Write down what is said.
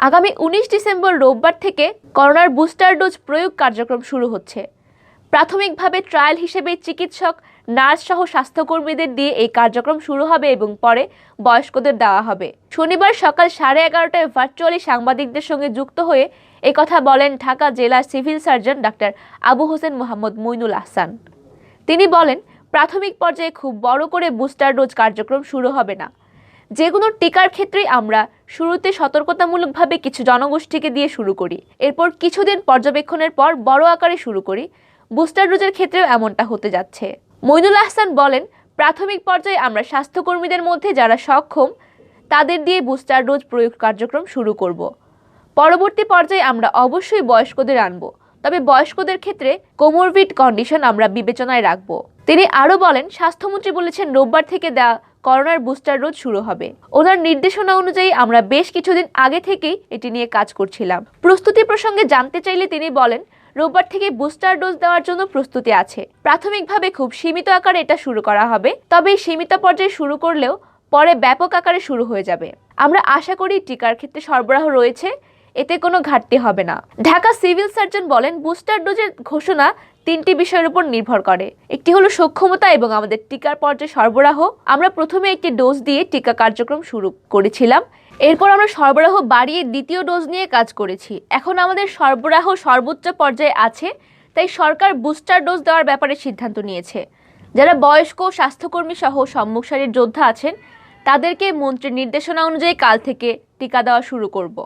আগামী 19 ডিসেম্বর রোববার থেকে করোনার বুস্টার ডোজ প্রয়োগ কার্যক্রম শুরু হচ্ছে। প্রাথমিকভাবে ট্রায়াল হিসেবে চিকিৎসক, নার্স সহ স্বাস্থ্যকর্মীদের দিয়ে এই কার্যক্রম শুরু হবে এবং পরে বয়স্কদের দেওয়া হবে। শনিবার সকাল 11:30টায় ভার্চুয়ালি সাংবাদিকদের সঙ্গে যুক্ত হয়ে একথা বলেন ঢাকা জেলা civil surgeon doctor Abu Hossain Mohammad Moinul Ahsan. তিনি বলেন, প্রাথমিক পর্যায়ে খুব বড় করে বুস্টার ডোজ কার্যক্রম শুরু হবে না। যেগুলো টিকার ক্ষেত্রেই আমরা শুরুতে সতর্কতামূলকভাবে কিছু জনগোষ্ঠীকে দিয়ে শুরু করি, এরপর কিছুদিন পর্যবেক্ষণের পর বড় আকারে শুরু করি। বুস্টার ডোজের ক্ষেত্রেও এমনটা হতে যাচ্ছে। মইনুল আহসান বলেন, প্রাথমিক পর্যায়ে আমরা স্বাস্থ্যকর্মীদের মধ্যে যারা সক্ষম তাদের দিয়ে বুস্টার ডোজ প্রয়োগ কার্যক্রম শুরু করব। পরবর্তী পর্যায়ে আমরা অবশ্যই বয়স্কদের আনব, তবে বয়স্কদের ক্ষেত্রে কোমরবিড কন্ডিশন আমরা বিবেচনায় রাখব। তিনি আরও বলেন, স্বাস্থ্যমন্ত্রী বলেছেন রোববার থেকে দেওয়া করোনার বুস্টার ডোজ শুরু হবে। ওনার নির্দেশনা অনুযায়ী আমরা বেশ কিছুদিন আগে থেকেই এটি নিয়ে কাজ করছিলাম। প্রস্তুতি প্রসঙ্গে জানতে চাইলে তিনি বলেন, রোববার থেকে বুস্টার ডোজ দেওয়ার জন্য প্রস্তুতি আছে। প্রাথমিকভাবে খুব সীমিত আকারে এটা শুরু করা হবে, তবে সীমিত পর্যায়ে শুরু করলেও পরে ব্যাপক আকারে শুরু হয়ে যাবে। আমরা আশা করি টিকার ক্ষেত্রে সরবরাহ রয়েছে, এতে কোনো ঘাটতি হবে না। ঢাকা সিভিল সার্জন বলেন, বুস্টার ডোজের ঘোষণা 3টি বিষয়ের উপর নির্ভর করে। একটি হলো সক্ষমতা এবং আমাদের টিকার পর্যায়ে সরবরাহ। আমরা প্রথমে একটি ডোজ দিয়ে টিকা কার্যক্রম শুরু করেছিলাম, এরপর আমরা সরবরাহ বাড়িয়ে দ্বিতীয় ডোজ নিয়ে কাজ করেছি। এখন আমাদের সরবরাহ সর্বোচ্চ পর্যায়ে আছে, তাই সরকার বুস্টার ডোজ দেওয়ার ব্যাপারে সিদ্ধান্ত নিয়েছে। যারা বয়স্ক, স্বাস্থ্যকর্মী সহ সম্মুখ সারির যোদ্ধা আছেন তাদেরকে মন্ত্রীর নির্দেশনা অনুযায়ী কাল থেকে টিকা দেওয়া শুরু করব।